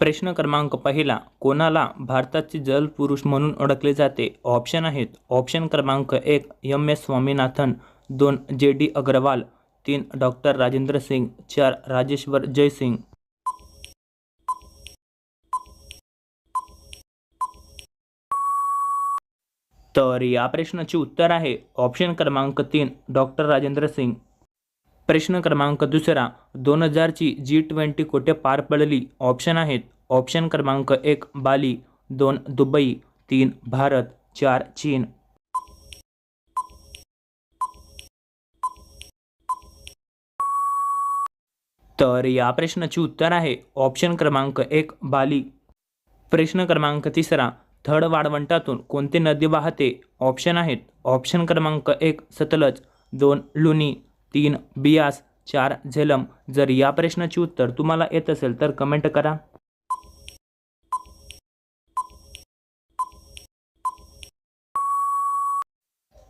प्रश्न क्रमांक पहिला, कोणाला भारताचे जलपुरुष म्हणून ओळखले जाते? ऑप्शन आहेत. ऑप्शन क्रमांक 1 MS. Swaminathan, 2 JD. Agarwal, 3 doctor Rajendra Singh, 4 Rajeshwar Jaisingh. तर या प्रश्नाचे उत्तर आहे ऑप्शन क्रमांक 3 डॉक्टर राजेंद्र सिंग. प्रश्न क्रमांक दुसरा, 2000ची G20 कुठे पार पडली? ऑप्शन आहेत. ऑप्शन क्रमांक 1 बाली, 2 दुबई, 3 भारत, 4 चीन. तर या प्रश्नाचे उत्तर आहे ऑप्शन क्रमांक 1 बाली. प्रश्न क्रमांक तिसरा, थड वाळवंटातून कोणती नदी वाहते? ऑप्शन आहेत. ऑप्शन क्रमांक 1 सतलज, 2 लुनी, 3 बियास, 4 झेलम. जर या प्रश्नाचे उत्तर तुम्हाला येत असेल तर कमेंट करा.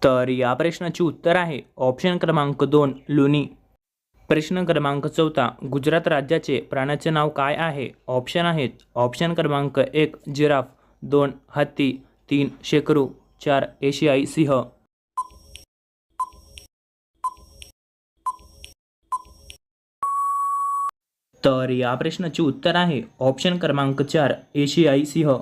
तर या प्रश्नाचे उत्तर आहे ऑप्शन क्रमांक 2 लुनी. प्रश्न क्रमांक चौथा, गुजरात राज्याचे प्राण्याचे नाव काय आहे? ऑप्शन आहेत. ऑप्शन क्रमांक 1 जिराफ, 2 हत्ती, 3 शेकरू, 4 एशियाई सिंह. तर या प्रश्नाचे उत्तर आहे ऑप्शन क्रमांक 4 एशियाई सिंह.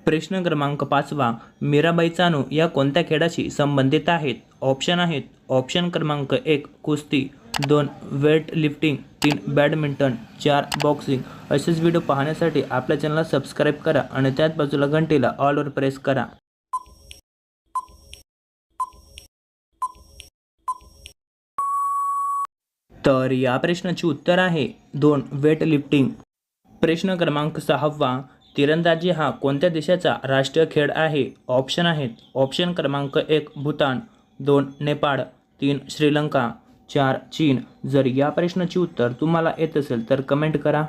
प्रश्न क्रमांक 5वा, मीराबाई चानू या कोणत्या खेळाशी संबंधित आहेत? ऑप्शन आहेत. ऑप्शन क्रमांक 1 कुस्ती, 2 वेट लिफ्टिंग, 3 बॅडमिंटन, 4 बॉक्सिंग. असेच व्हिडिओ पाहण्यासाठी आपल्या चॅनलला सबस्क्राईब करा आणि त्याच बाजूला घंटेला ऑलवर प्रेस करा. तर या प्रश्नाचे उत्तर आहे 2 वेट लिफ्टिंग. प्रश्न क्रमांक 6वा, तिरंदाजी हा कोणत्या देशाचा राष्ट्रीय खेळ आहे? ऑप्शन आहेत. ऑप्शन क्रमांक 1 भूतान, 2 नेपाळ, 3 श्रीलंका, 4 चीन. जर या प्रश्नाचे उत्तर तुम्हाला येत असेल तर कमेंट करा.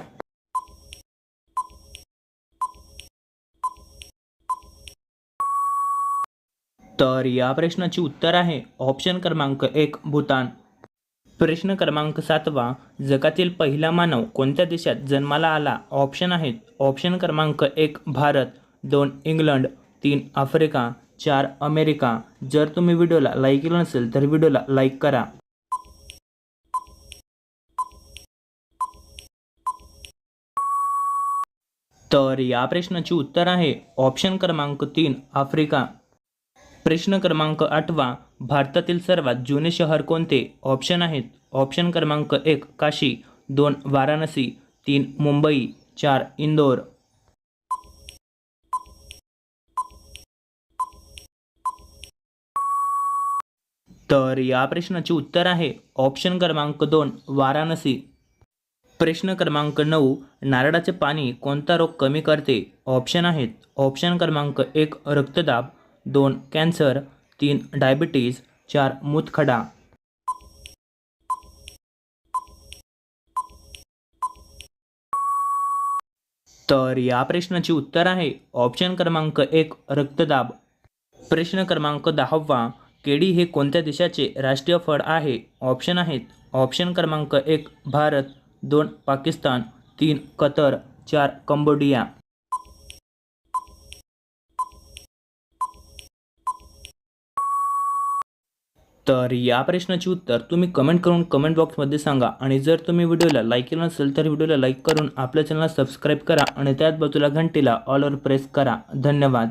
तर या प्रश्नाचे उत्तर आहे ऑप्शन क्रमांक 1 भूतान. प्रश्न क्रमांक 7वा, जगातील पहिला मानव कोणत्या देशात जन्माला आला? ऑप्शन आहेत. ऑप्शन क्रमांक 1 भारत, 2 इंग्लंड, 3 आफ्रिका, 4 अमेरिका. जर तुम्ही व्हिडिओला लाईक केलं नसेल तर व्हिडिओला लाईक करा. तर या प्रश्नाचे उत्तर आहे ऑप्शन क्रमांक 3 आफ्रिका. प्रश्न क्रमांक 8वा, भारतातील सर्वात जुने शहर कोणते? ऑप्शन आहेत. ऑप्शन क्रमांक 1 काशी, 2 वाराणसी, 3 मुंबई, 4 इंदोर. तर या प्रश्नाचे उत्तर आहे ऑप्शन क्रमांक 2 वाराणसी. प्रश्न क्रमांक 9, नारळाचे पाणी कोणता रोग कमी करते? ऑप्शन आहेत. ऑप्शन क्रमांक 1 रक्तदाब, 2 कॅन्सर, 3 डायबिटीज, 4 मूतखडा. तर या प्रश्नाचे उत्तर आहे ऑप्शन क्रमांक 1 रक्तदाब. प्रश्न क्रमांक 10वा, केळी हे कोणत्या देशाचे राष्ट्रीय फळ आहे? ऑप्शन आहेत. ऑप्शन क्रमांक 1 भारत, 2 पाकिस्तान, 3 कतर, 4 कंबोडिया. तर या प्रश्नाचे उत्तर तुम्ही कमेंट करून कमेंट बॉक्समध्ये सांगा आणि जर तुम्ही व्हिडिओला लाईक केलं नसेल तर व्हिडिओला लाईक करून आपल्या चॅनलला सबस्क्राईब करा आणि त्याच बाजूला घंटेला ऑलवर प्रेस करा. धन्यवाद.